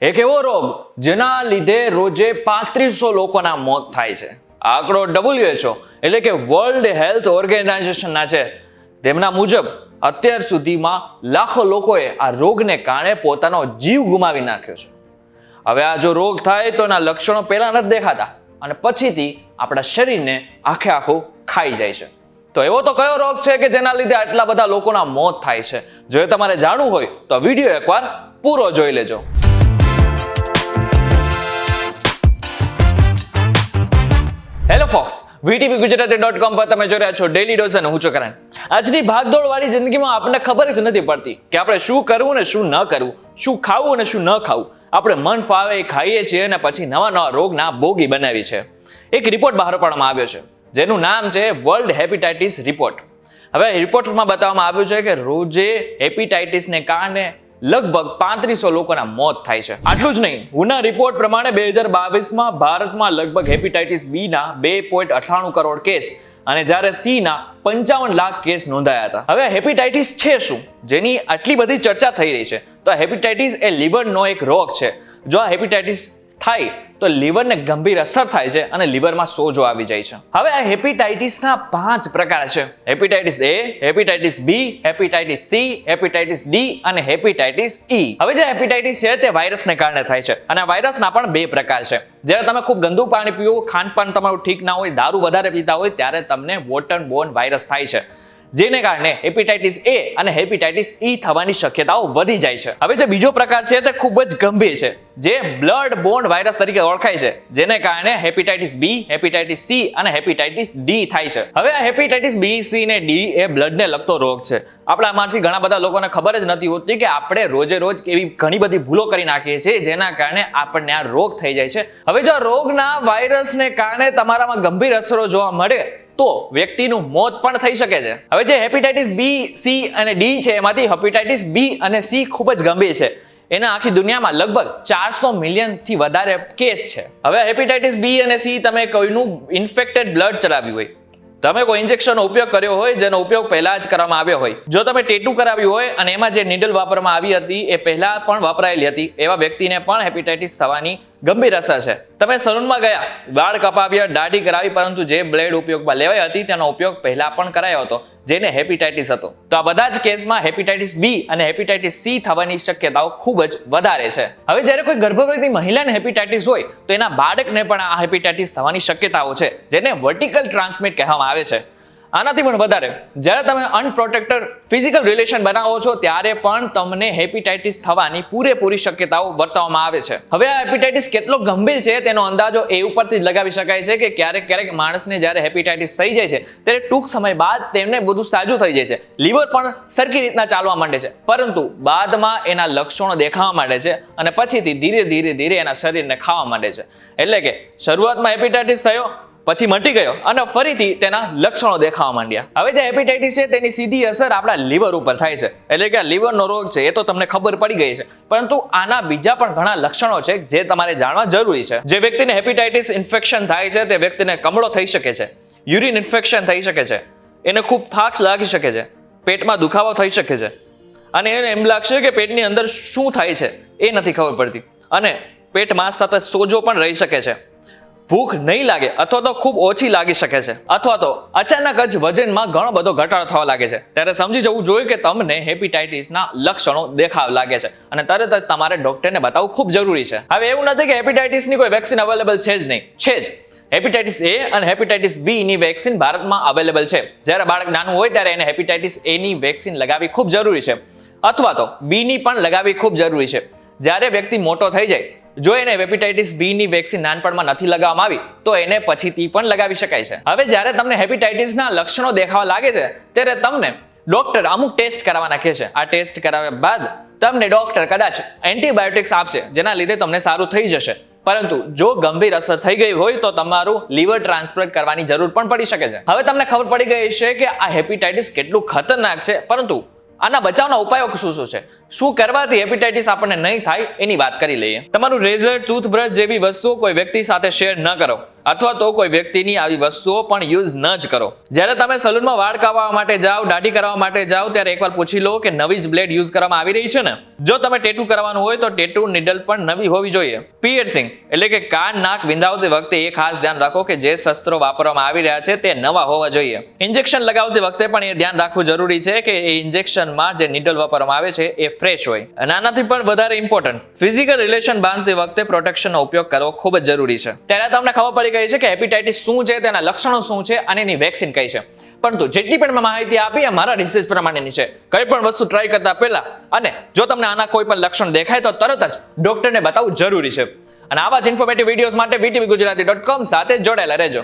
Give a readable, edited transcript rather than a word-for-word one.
એક એવો રોગ જેના લીધે રોજે 3500 લોકોના મોત થાય છે. આંકડો WHO એટલે કે વર્લ્ડ હેલ્થ ઓર્ગેનાઇઝેશનના છે. તેમના મુજબ અત્યાર સુધીમાં લાખો લોકોએ આ રોગને કારણે પોતાનો જીવ ગુમાવી નાખ્યો છે. હવે આ જો રોગ થાય તો એના લક્ષણો પહેલા નથી દેખાતા અને પછીથી આપણા શરીરને આખે આખું ખાઈ જાય છે. તો એવો તો કયો રોગ છે કે જેના લીધે આટલા બધા લોકોના મોત થાય છે? જો તમારે જાણવું હોય તો વિડીયો એકવાર પૂરો જોઈ લેજો. હેલો ફોક્સ, VTVGujarati.com પર તમે જોઈ રહ્યા છો ડેલી ડોઝ અને હું છું કરણ. આજની ભાગદોડ વાળી જિંદગીમાં આપણને ખબર જ નથી પડતી કે આપણે શું કરવું ને શું ન કરવું, શું ખાવું અને શું ન ખાવું. આપણે મન ફાવે ખાઈએ છીએ અને પછી નવા નવા રોગના ભોગી બનાવી છે. એક રિપોર્ટ બહાર પાડવામાં આવ્યો છે જેનું નામ છે વર્લ્ડ હેપેટાઇટિસ રિપોર્ટ. હવે રિપોર્ટમાં બતાવવામાં આવ્યું છે કે રોજે હેપેટાઇટિસને કારણે લગભગ 3500 લોકોના મોત થાય છે. આટલું જ નહીં, હુના રિપોર્ટ પ્રમાણે 2022માં ભારતમાં લગભગ હેપેટાઇટિસ બી ના 2.98 કરોડ કેસ અને જ્યારે સી ના 55 લાખ કેસ નોંધાયા હતા. હવે હેપેટાઇટિસ છે શું, જેની આટલી બધી ચર્ચા થઈ રહી છે? તો હેપેટાઇટિસ એ લીવરનો એક રોગ છે. જો આ હેપેટાઇટિસ થાય તો લીવરને ગંભીર અસર થાય છે અને લીવરમાં સોજો આવી જાય છે. હવે આ હેપેટાઇટિસના 5 પ્રકાર છે: હેપેટાઇટિસ એ, હેપેટાઇટિસ બી, હેપેટાઇટિસ સી, હેપેટાઇટિસ ડી અને હેપેટાઇટિસ ઈ. હવે જે હેપેટાઇટિસ છે તે વાયરસને કારણે થાય છે અને વાયરસના પણ 2 પ્રકાર છે. જ્યારે તમે ખૂબ ગંદુ પાણી પીવો, ખાનપાન તમારું ઠીક ના હોય, દારૂ વધારે પીતા હોય ત્યારે તમને વોટર બોર્ન વાયરસ થાય છે, જેને કારણે હેપેટાઇટિસ એ અને હેપેટાઇટિસ ઈ થવાની શક્યતાઓ વધી જાય છે. હવે જે બીજો પ્રકાર છે તે ખૂબ જ ગંભીર છે, જે બ્લડ બોર્ન વાયરસ તરીકે ઓળખાય છે, જેને કારણે હેપેટાઇટિસ બી, હેપેટાઇટિસ સી અને હેપેટાઇટિસ ડી થાય છે. હવે આ હેપેટાઇટિસ બી, સી અને ડી એ બ્લડને લગતો રોગ છે. આપણામાંથી ઘણા બધા લોકોને ખબર જ નથી હોતી કે આપણે રોજે રોજ એવી ઘણી બધી ભૂલો કરી નાખીએ છીએ જેના કારણે આપણને આ રોગ થઈ જાય છે. હવે જો રોગના વાયરસને કારણે તમારામાં ગંભીર અસરો જોવા મળે તો વ્યક્તિનું મોત પણ થઈ શકે છે. હવે જે હેપેટાઇટિસ બી, સી અને ડી છે એમાંથી હેપેટાઇટિસ બી અને સી ખૂબ જ ગંભીર છે. એના આખી દુનિયામાં લગભગ 400 મિલિયનથી વધારે કેસ છે. હવે હેપેટાઇટિસ બી અને સી તમે કોઈનું ઇન્ફેક્ટેડ બ્લડ ચડાવ્યું હોય, તમે કોઈ ઇન્જેક્શનનો ઉપયોગ કર્યો હોય જેનો ઉપયોગ પહેલા જ કરવામાં આવ્યો હોય, જો તમે ટેટુ કરાવ્યું હોય અને એમાં જે નીડલ વાપરવામાં આવી હતી એ પહેલા પણ વપરાયેલી હતી, એવા વ્યક્તિને પણ હેપેટાઇટિસ થવાની ગંભીર અસર છે. તમે સલૂનમાં ગયા, વાળ કપાવ્યા, દાઢી કરાવી, પરંતુ જે બ્લેડ ઉપયોગમાં લેવાઈ હતી તેનો ઉપયોગ પહેલા પણ કરાયો હતો, જેને હેપેટાઇટિસ હતો. તો આ બધા જ કેસમાં હેપેટાઇટિસ બી અને હેપેટાઇટિસ સી થવાની શક્યતાઓ ખૂબ જ વધારે છે. હવે જ્યારે કોઈ ગર્ભવતી મહિલાને હેપેટાઇટિસ હોય તો એના બાળકને પણ આ હેપેટાઇટિસ થવાની શક્યતાઓ છે, જેને વર્ટિકલ ટ્રાન્સમિટ કહેવામાં આવે છે. આનાથી પણ વધારે જ્યારે તમે અનપ્રોટેક્ટેડ ફિઝિકલ રિલેશન બનાવો છો ત્યારે પણ તમને હેપેટાઇટિસ થવાની પૂરેપૂરી શક્યતાઓ વર્તવામાં આવે છે. હવે આ હેપેટાઇટિસ કેટલો ગંભીર છે તેનો અંદાજો એ ઉપરથી જ લગાવી શકાય છે કે ક્યારેક માણસને જ્યારે હેપેટાઇટિસ થઈ જાય છે ત્યારે ટૂંક સમય બાદ તેમને બધું સાજું થઈ જાય છે, લીવર પણ સરખી રીતના ચાલવા માંડે છે, પરંતુ બાદમાં એના લક્ષણો દેખાવા માંડે છે અને પછીથી ધીરે ધીરે એના શરીરને ખાવા માંડે છે. એટલે કે શરૂઆતમાં હેપેટાઇટિસ થયો, પછી મટી ગયો અને ફરીથી તેના લક્ષણો દેખાવા માંડ્યા. હવે જે હેપેટાઇટિસ છે તેની સીધી અસર આપણા લીવર ઉપર થાય છે. એટલે કે આ લીવરનો રોગ છે એ તો તમને ખબર પડી ગઈ છે, પરંતુ આના બીજા પણ ઘણા લક્ષણો છે જે તમારે જાણવા જરૂરી છે. જે વ્યક્તિને હેપેટાઇટિસ ઇન્ફેક્શન થાય છે તે વ્યક્તિને કમળો થઈ શકે છે, યુરિન ઇન્ફેક્શન થઈ શકે છે, એને ખૂબ થાક લાગી શકે છે, પેટમાં દુખાવો થઈ શકે છે અને એને એમ લાગશે કે પેટની અંદર શું થાય છે એ નથી ખબર પડતી અને પેટમાં સતત સોજો પણ રહી શકે છે. ભૂખ નહીં લાગે અથવા તો ખૂબ ઓછી લાગી શકે છે, અથવા તો અચાનક જ વજનમાં ઘણો બધો ઘટાડો થવા લાગે છે. ત્યારે સમજી જવું જોઈએ કે તમને હેપેટાઇટિસના લક્ષણો દેખાવા લાગે છે અને તરત જ તમારે ડોક્ટરને બતાવવું ખૂબ જરૂરી છે. હવે એવું નથી કે હેપેટાઇટિસની કોઈ વેક્સિન અવેલેબલ છે જ નહીં, છે જ. હેપેટાઇટિસ એ અને હેપેટાઇટિસ બી ની વેક્સિન ભારતમાં અવેલેબલ છે. જ્યારે બાળક નાનું હોય ત્યારે એને હેપેટાઇટિસ એ ની વેક્સિન લગાવવી ખૂબ જરૂરી છે, અથવા તો બી ની પણ લગાવવી ખૂબ જરૂરી છે. જ્યારે વ્યક્તિ મોટો થઈ જાય, જો એને હેપેટાઇટિસ બી ની વેક્સિન નાનપણમાં નથી લગાવવામાં આવી તો એને પછીથી પણ લગાવી શકાય છે. હવે જ્યારે તમને હેપેટાઇટિસના લક્ષણો દેખાવા લાગે છે ત્યારે તમને ડોક્ટર અમુક ટેસ્ટ કરાવવાના કહે છે. આ ટેસ્ટ કરાવ્યા બાદ તમને ડોક્ટર કદાચ એન્ટીબાયોટિક્સ આપશે, જેના લીધે તમને સારું થઈ જશે. પરંતુ જો ગંભીર અસર થઈ ગઈ હોય તો તમારું લીવર ટ્રાન્સપ્લાન્ટ કરવાની જરૂર પણ પડી શકે છે. હવે તમને ખબર પડી ગઈ છે કે આ હેપેટાઇટિસ કેટલું ખતરનાક છે, પરંતુ આના બચાવના ઉપાયો શું છે? શું કરવાથી હેપેટાઇટિસ આપણને નહીં થાય એની વાત કરી લઈએ. તમારું રેઝર, ટૂથબ્રશ જેવી વસ્તુઓ કોઈ વ્યક્તિ સાથે શેર ન કરો અથવા તો કોઈ વ્યક્તિની આવી વસ્તુઓ પણ યુઝ ન જ કરો. જ્યારે તમે સલૂનમાં વાળ કાપવા માટે જાઓ, દાઢી કરવા માટે જાઓ ત્યારે એકવાર પૂછી લો કે નવી જ બ્લેડ યુઝ કરવામાં આવી રહી છે ને. જો તમે ટેટુ કરવાનું હોય તો ટેટુ નીડલ પણ નવી હોવી જોઈએ. પિયર્સિંગ એટલે કે કાન નાક વિંધાવતી વખતે એ ખાસ ધ્યાન રાખો કે જે શસ્ત્રો વાપરવામાં આવી રહ્યા છે તે નવા હોવા જોઈએ. ઇન્જેક્શન લગાવતી વખતે પણ એ ધ્યાન રાખવું જરૂરી છે કે એ ઇન્જેક્શનમાં જે નીડલ વાપરવામાં આવે છે એ ફ્રેશ હોય. નાનાથી પણ વધારે ઇમ્પોર્ટન્ટ, ફિઝિકલ રિલેશન બાંધતી વખતે પ્રોટેક્શનનો ઉપયોગ કરવો ખૂબ જ જરૂરી છે. ત્યારે તમને ખબર પડી ગઈ છે કે હેપેટાઇટિસ શું છે, તેના લક્ષણો શું છે અને એની વેક્સિન કઈ છે. પરંતુ જેટલી પણ મેં માહિતી આપી એ મારા રિસર્ચ પ્રમાણેની છે. કઈ પણ વસ્તુ ટ્રાય કરતા પહેલા અને જો તમને આના કોઈ પણ લક્ષણ દેખાય તો તરત જ ડોક્ટરને બતાવવું જરૂરી છે. અને આવા જ ઇન્ફોર્મેટિવ વિડીયોઝ માટે VTVGujarati.com સાથે જોડાયેલા રહેજો.